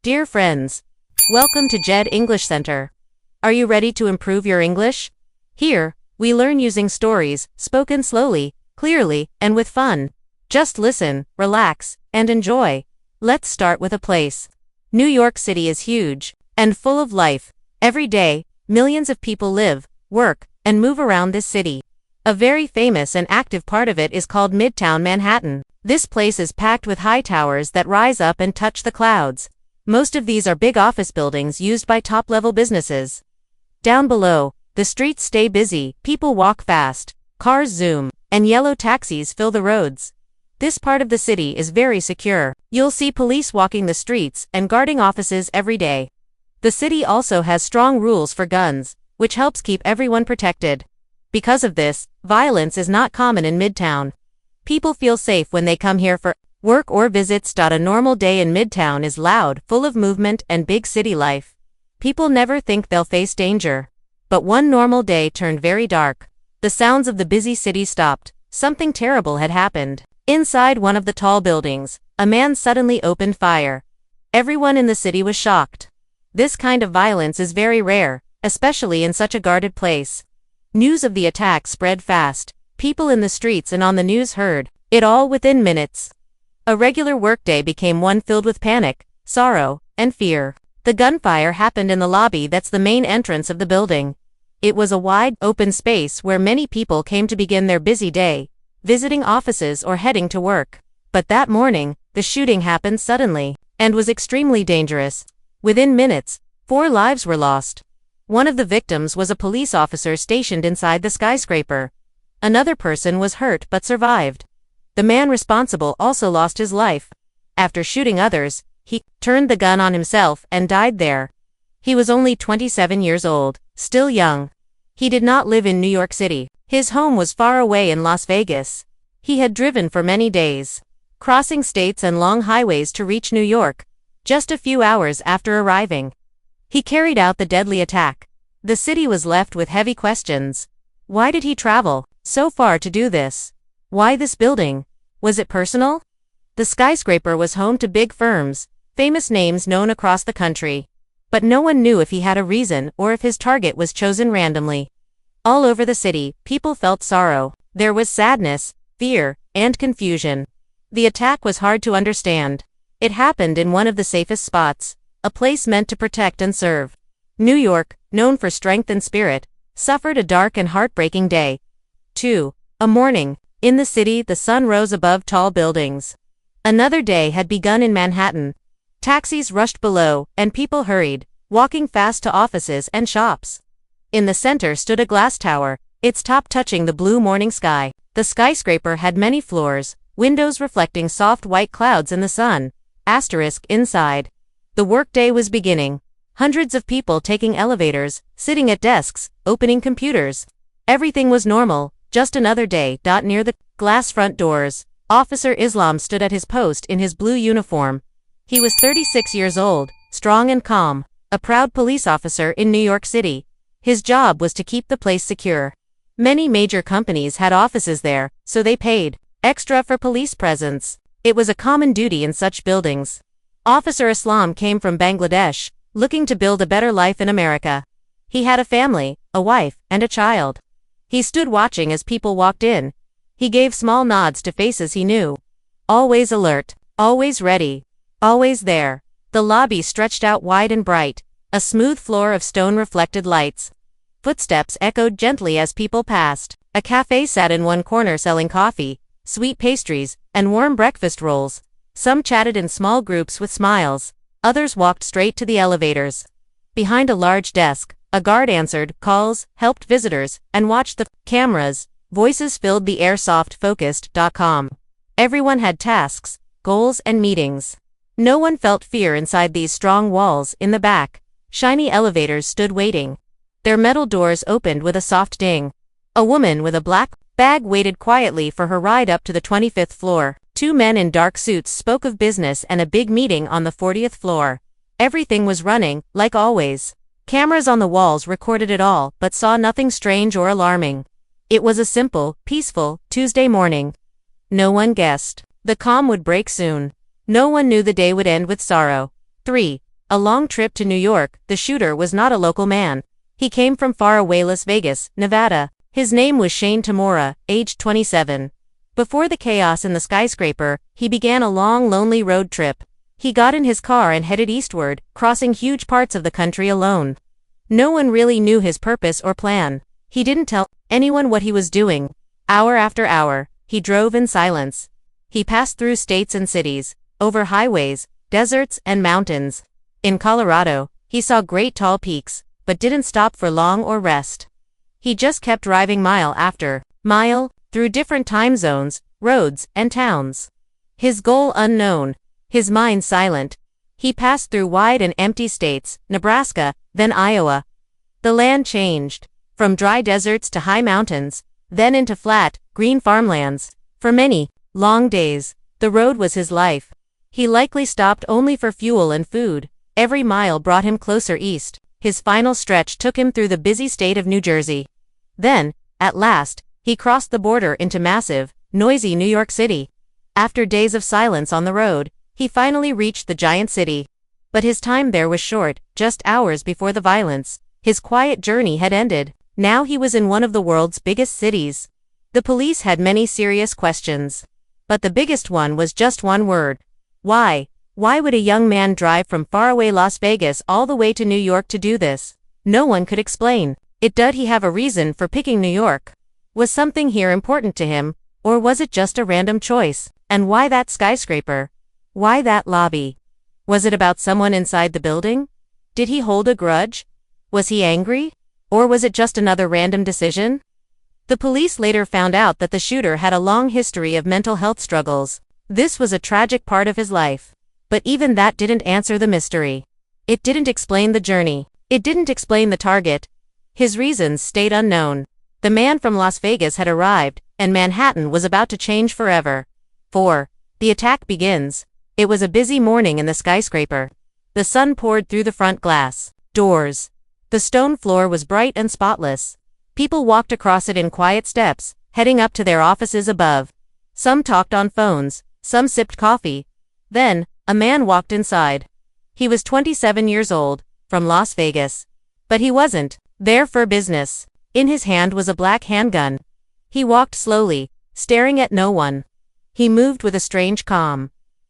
Dear friends, welcome to Jaed English Center. Are you ready to improve your English? Here, we learn using stories, spoken slowly, clearly, and with fun. Just listen, relax, and enjoy. Let's start with a place. New York City is huge and full of life. Every day, millions of people live, work, and move around this city. A very famous and active part of it is called Midtown Manhattan. This place is packed with high towers that rise up and touch the clouds. Most of these are big office buildings used by top-level businesses. Down below, the streets stay busy, people walk fast, cars zoom, and yellow taxis fill the roads. This part of the city is very secure. You'll see police walking the streets and guarding offices every day. The city also has strong rules for guns, which helps keep everyone protected. Because of this, violence is not common in Midtown. People feel safe when they come here for work or visits. A normal day in Midtown is loud, full of movement and big city life. People never think they'll face danger. But one normal day turned very dark. The sounds of the busy city stopped. Something terrible had happened. Inside one of the tall buildings, a man suddenly opened fire. Everyone in the city was shocked. This kind of violence is very rare, especially in such a guarded place. News of the attack spread fast. People in the streets and on the news heard it all within minutes. A regular workday became one filled with panic, sorrow, and fear. The gunfire happened in the lobby that's the main entrance of the building. It was a wide, open space where many people came to begin their busy day, visiting offices or heading to work. But that morning, the shooting happened suddenly, and was extremely dangerous. Within minutes, 4 lives were lost. One of the victims was a police officer stationed inside the skyscraper. Another person was hurt but survived. The man responsible also lost his life. After shooting others, he turned the gun on himself and died there. He was only 27 years old, still young. He did not live in New York City. His home was far away in Las Vegas. He had driven for many days, crossing states and long highways to reach New York, just a few hours after arriving. He carried out the deadly attack. The city was left with heavy questions. Why did he travel so far to do this? Why this building? Was it personal? The skyscraper was home to big firms, famous names known across the country. But no one knew if he had a reason or if his target was chosen randomly. All over the city, people felt sorrow. There was sadness, fear, and confusion. The attack was hard to understand. It happened in one of the safest spots, a place meant to protect and serve. New York, known for strength and spirit, suffered a dark and heartbreaking day. 2. A morning. In the city, the sun rose above tall buildings. Another day had begun in Manhattan. Taxis rushed below, and people hurried, walking fast to offices and shops. In the center stood a glass tower, its top touching the blue morning sky. The skyscraper had many floors, windows reflecting soft white clouds in the sun. Inside. The workday was beginning. Hundreds of people taking elevators, sitting at desks, opening computers. Everything was normal, just another day. Near the glass front doors, Officer Islam stood at his post in his blue uniform. He was 36 years old, strong and calm, a proud police officer in New York City. His job was to keep the place secure. Many major companies had offices there, so they paid extra for police presence. It was a common duty in such buildings. Officer Islam came from Bangladesh, looking to build a better life in America. He had a family, a wife, and a child. He stood watching as people walked in. He gave small nods to faces he knew. Always alert, always ready, always there. The lobby stretched out wide and bright, a smooth floor of stone reflected lights. Footsteps echoed gently as people passed. A cafe sat in one corner selling coffee, sweet pastries, and warm breakfast rolls. Some chatted in small groups with smiles. Others walked straight to the elevators. Behind a large desk, a guard answered calls, helped visitors, and watched the cameras. Voices filled the air. Focused.com. Everyone had tasks, goals, and meetings. No one felt fear inside these strong walls. In the back, shiny elevators stood waiting. Their metal doors opened with a soft ding. A woman with a black bag waited quietly for her ride up to the 25th floor. 2 men in dark suits spoke of business and a big meeting on the 40th floor. Everything was running, like always. Cameras on the walls recorded it all, but saw nothing strange or alarming. It was a simple, peaceful Tuesday morning. No one guessed the calm would break soon. No one knew the day would end with sorrow. 3. A long trip to New York. The shooter was not a local man. He came from faraway Las Vegas, Nevada. His name was Shane Tamura, aged 27. Before the chaos in the skyscraper, he began a long, lonely road trip. He got in his car and headed eastward, crossing huge parts of the country alone. No one really knew his purpose or plan. He didn't tell anyone what he was doing. Hour after hour, he drove in silence. He passed through states and cities, over highways, deserts, and mountains. In Colorado, he saw great tall peaks, but didn't stop for long or rest. He just kept driving mile after mile, through different time zones, roads, and towns. His goal unknown, his mind silent. He passed through wide and empty states, Nebraska, then Iowa. The land changed, from dry deserts to high mountains, then into flat, green farmlands. For many long days, the road was his life. He likely stopped only for fuel and food. Every mile brought him closer east. His final stretch took him through the busy state of New Jersey. Then, at last, he crossed the border into massive, noisy New York City. After days of silence on the road, he finally reached the giant city. But his time there was short, just hours before the violence. His quiet journey had ended. Now he was in one of the world's biggest cities. The police had many serious questions. But the biggest one was just one word. Why? Why would a young man drive from faraway Las Vegas all the way to New York to do this? No one could explain. Did he have a reason for picking New York? Was something here important to him, or was it just a random choice? And why that skyscraper? Why that lobby? Was it about someone inside the building? Did he hold a grudge? Was he angry? Or was it just another random decision? The police later found out that the shooter had a long history of mental health struggles. This was a tragic part of his life. But even that didn't answer the mystery. It didn't explain the journey. It didn't explain the target. His reasons stayed unknown. The man from Las Vegas had arrived, and Manhattan was about to change forever. 4. The attack begins. It was a busy morning in the skyscraper. The sun poured through the front glass doors. The stone floor was bright and spotless. People walked across it in quiet steps, heading up to their offices above. Some talked on phones, some sipped coffee. Then, a man walked inside. He was 27 years old, from Las Vegas. But he wasn't there for business. In his hand was a black handgun. He walked slowly, staring at no one. He moved with a strange calm.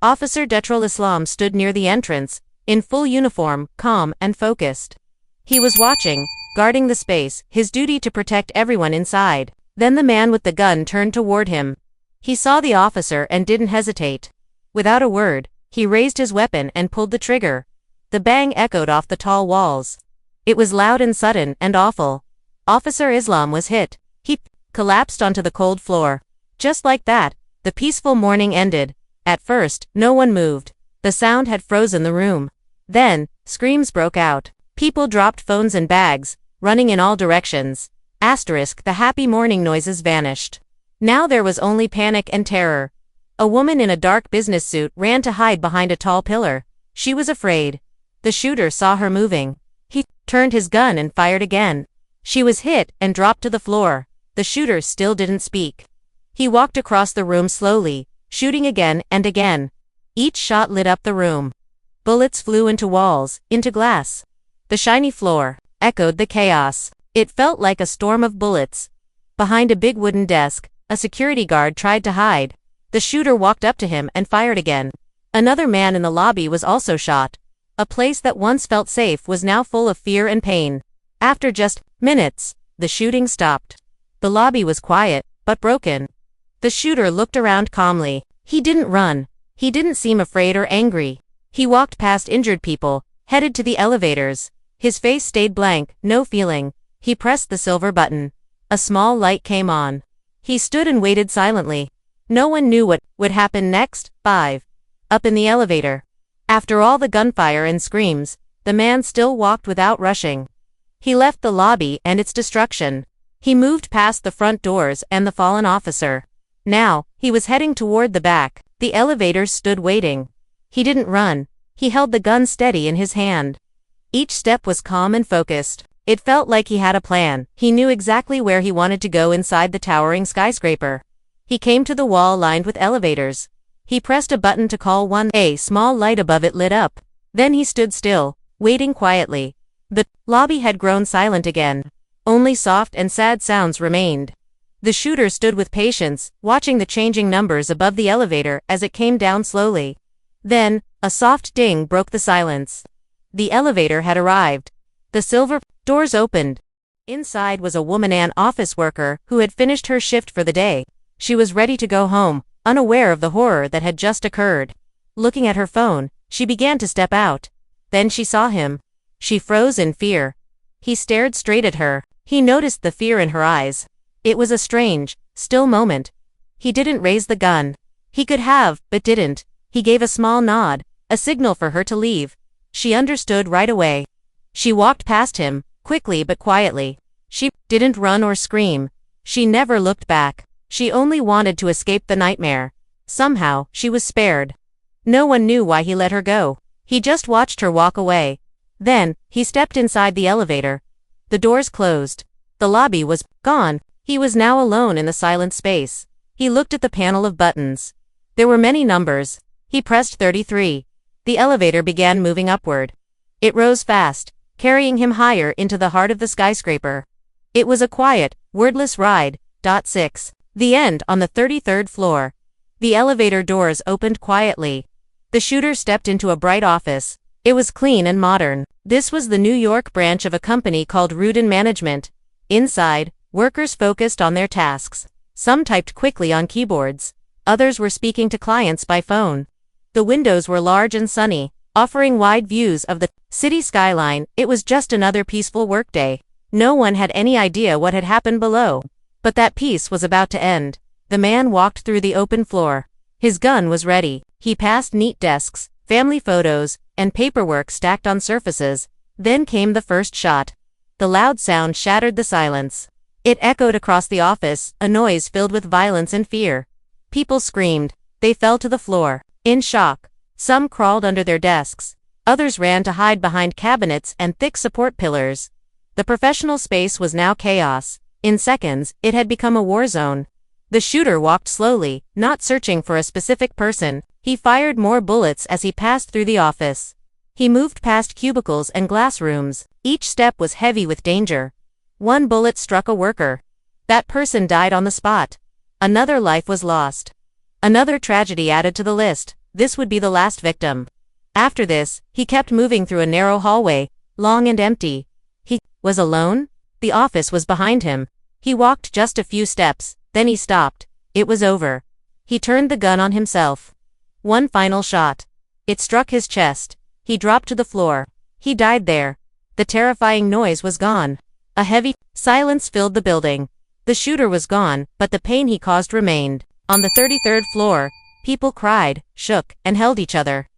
Officer Detrol Islam stood near the entrance, in full uniform, calm and focused. He was watching, guarding the space, his duty to protect everyone inside. Then the man with the gun turned toward him. He saw the officer and didn't hesitate. Without a word, he raised his weapon and pulled the trigger. The bang echoed off the tall walls. It was loud and sudden and awful. Officer Islam was hit. He collapsed onto the cold floor. Just like that, the peaceful morning ended. At first, no one moved. The sound had frozen the room. Then, screams broke out. People dropped phones and bags, running in all directions. The happy morning noises vanished. Now there was only panic and terror. A woman in a dark business suit ran to hide behind a tall pillar. She was afraid. The shooter saw her moving. He turned his gun and fired again. She was hit and dropped to the floor. The shooter still didn't speak. He walked across the room slowly, shooting again and again. Each shot lit up the room. Bullets flew into walls, into glass. The shiny floor echoed the chaos. It felt like a storm of bullets. Behind a big wooden desk, a security guard tried to hide. The shooter walked up to him and fired again. Another man in the lobby was also shot. A place that once felt safe was now full of fear and pain. After just minutes, the shooting stopped. The lobby was quiet, but broken. The shooter looked around calmly. He didn't run. He didn't seem afraid or angry. He walked past injured people, headed to the elevators. His face stayed blank, no feeling. He pressed the silver button. A small light came on. He stood and waited silently. No one knew what would happen next. 5. Up in the elevator. After all the gunfire and screams, the man still walked without rushing. He left the lobby and its destruction. He moved past the front doors and the fallen officer. Now, he was heading toward the back. The elevators stood waiting. He didn't run. He held the gun steady in his hand. Each step was calm and focused. It felt like he had a plan. He knew exactly where he wanted to go inside the towering skyscraper. He came to the wall lined with elevators. He pressed a button to call one. A small light above it lit up. Then he stood still, waiting quietly. The lobby had grown silent again. Only soft and sad sounds remained. The shooter stood with patience, watching the changing numbers above the elevator as it came down slowly. Then, a soft ding broke the silence. The elevator had arrived. The silver doors opened. Inside was a woman, an office worker, who had finished her shift for the day. She was ready to go home, unaware of the horror that had just occurred. Looking at her phone, she began to step out. Then she saw him. She froze in fear. He stared straight at her. He noticed the fear in her eyes. It was a strange, still moment. He didn't raise the gun. He could have, but didn't. He gave a small nod, a signal for her to leave. She understood right away. She walked past him, quickly but quietly. She didn't run or scream. She never looked back. She only wanted to escape the nightmare. Somehow, she was spared. No one knew why he let her go. He just watched her walk away. Then, he stepped inside the elevator. The doors closed. The lobby was gone. He was now alone in the silent space. He looked at the panel of buttons. There were many numbers. He pressed 33. The elevator began moving upward. It rose fast, carrying him higher into the heart of the skyscraper. It was a quiet, wordless ride. 6. The end on the 33rd floor. The elevator doors opened quietly. The shooter stepped into a bright office. It was clean and modern. This was the New York branch of a company called Rudin Management. Inside, workers focused on their tasks. Some typed quickly on keyboards. Others were speaking to clients by phone. The windows were large and sunny, offering wide views of the city skyline. It was just another peaceful workday. No one had any idea what had happened below. But that peace was about to end. The man walked through the open floor. His gun was ready. He passed neat desks, family photos, and paperwork stacked on surfaces. Then came the first shot. The loud sound shattered the silence. It echoed across the office, a noise filled with violence and fear. People screamed. They fell to the floor, in shock. Some crawled under their desks. Others ran to hide behind cabinets and thick support pillars. The professional space was now chaos. In seconds, it had become a war zone. The shooter walked slowly, not searching for a specific person. He fired more bullets as he passed through the office. He moved past cubicles and glass rooms. Each step was heavy with danger. One bullet struck a worker. That person died on the spot. Another life was lost. Another tragedy added to the list. This would be the last victim. After this, he kept moving through a narrow hallway, long and empty. He was alone? The office was behind him. He walked just a few steps, then he stopped. It was over. He turned the gun on himself. One final shot. It struck his chest. He dropped to the floor. He died there. The terrifying noise was gone. A heavy silence filled the building. The shooter was gone, but the pain he caused remained. On the 33rd floor, people cried, shook, and held each other.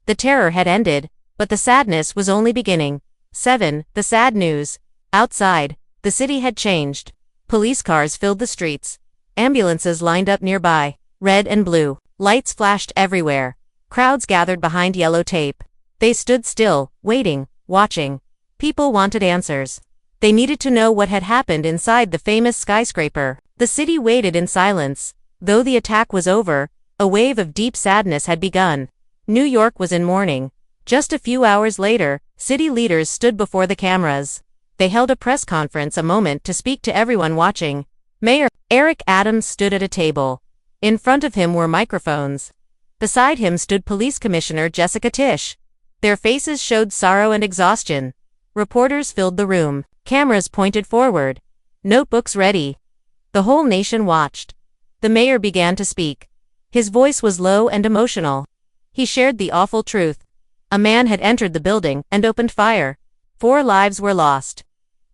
The terror had ended, but the sadness was only beginning. 7. The sad news. Outside, the city had changed. Police cars filled the streets. Ambulances lined up nearby, red and blue. Lights flashed everywhere. Crowds gathered behind yellow tape. They stood still, waiting, watching. People wanted answers. They needed to know what had happened inside the famous skyscraper. The city waited in silence. Though the attack was over, a wave of deep sadness had begun. New York was in mourning. Just a few hours later, city leaders stood before the cameras. They held a press conference, a moment to speak to everyone watching. Mayor Eric Adams stood at a table. In front of him were microphones. Beside him stood Police Commissioner Jessica Tisch. Their faces showed sorrow and exhaustion. Reporters filled the room. Cameras pointed forward. Notebooks ready. The whole nation watched. The mayor began to speak. His voice was low and emotional. He shared the awful truth. A man had entered the building and opened fire. 4 lives were lost.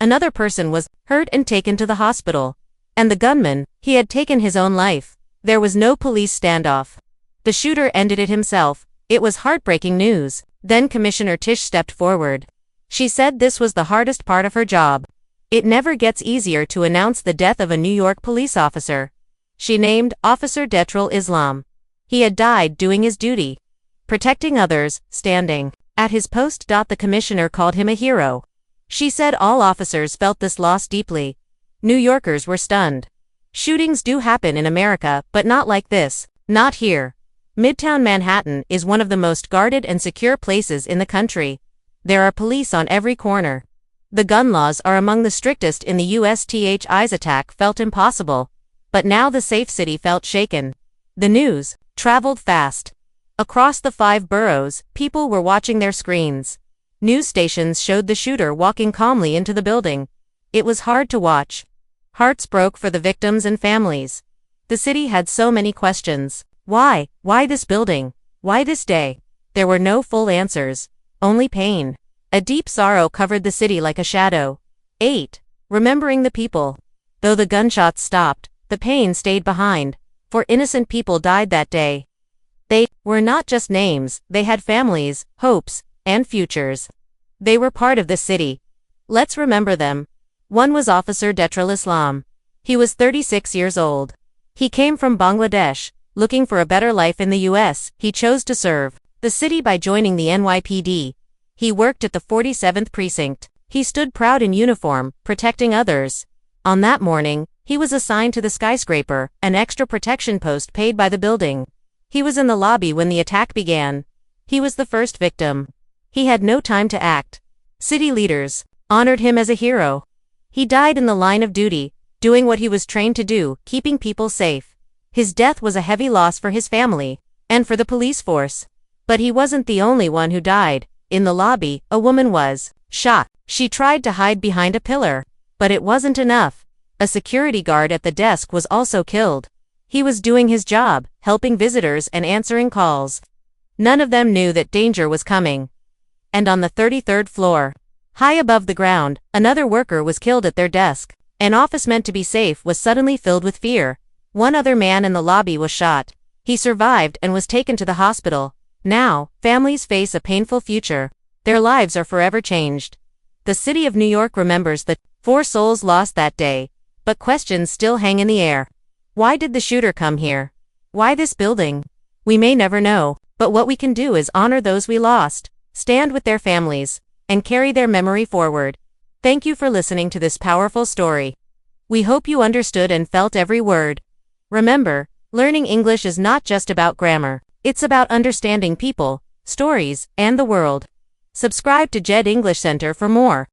Another person was hurt and taken to the hospital. And the gunman, he had taken his own life. There was no police standoff. The shooter ended it himself. It was heartbreaking news. Then Commissioner Tisch stepped forward. She said this was the hardest part of her job. It never gets easier to announce the death of a New York police officer. She named Officer Detrell Islam. He had died doing his duty, protecting others, standing at his post. The commissioner called him a hero. She said all officers felt this loss deeply. New Yorkers were stunned. Shootings do happen in America, but not like this. Not here. Midtown Manhattan is one of the most guarded and secure places in the country. There are police on every corner. The gun laws are among the strictest in the US. THI's attack felt impossible. But now the safe city felt shaken. The news traveled fast. Across the 5 boroughs, people were watching their screens. News stations showed the shooter walking calmly into the building. It was hard to watch. Hearts broke for the victims and families. The city had so many questions. Why? Why this building? Why this day? There were no full answers. Only pain. A deep sorrow covered the city like a shadow. 8. Remembering the people. Though the gunshots stopped, the pain stayed behind. For innocent people died that day. They were not just names, they had families, hopes, and futures. They were part of the city. Let's remember them. One was Officer Detrul Islam. He was 36 years old. He came from Bangladesh. Looking for a better life in the US, he chose to serve the city by joining the NYPD. He worked at the 47th Precinct. He stood proud in uniform, protecting others. On that morning, he was assigned to the skyscraper, an extra protection post paid by the building. He was in the lobby when the attack began. He was the first victim. He had no time to act. City leaders honored him as a hero. He died in the line of duty, doing what he was trained to do, keeping people safe. His death was a heavy loss for his family, and for the police force. But he wasn't the only one who died. In the lobby, a woman was shot. She tried to hide behind a pillar. But it wasn't enough. A security guard at the desk was also killed. He was doing his job, helping visitors and answering calls. None of them knew that danger was coming. And on the 33rd floor, high above the ground, another worker was killed at their desk. An office meant to be safe was suddenly filled with fear. One other man in the lobby was shot. He survived and was taken to the hospital. Now, families face a painful future. Their lives are forever changed. The city of New York remembers the 4 souls lost that day. But questions still hang in the air. Why did the shooter come here? Why this building? We may never know, but what we can do is honor those we lost, stand with their families, and carry their memory forward. Thank you for listening to this powerful story. We hope you understood and felt every word. Remember, learning English is not just about grammar. It's about understanding people, stories, and the world. Subscribe to Jaed English Center for more.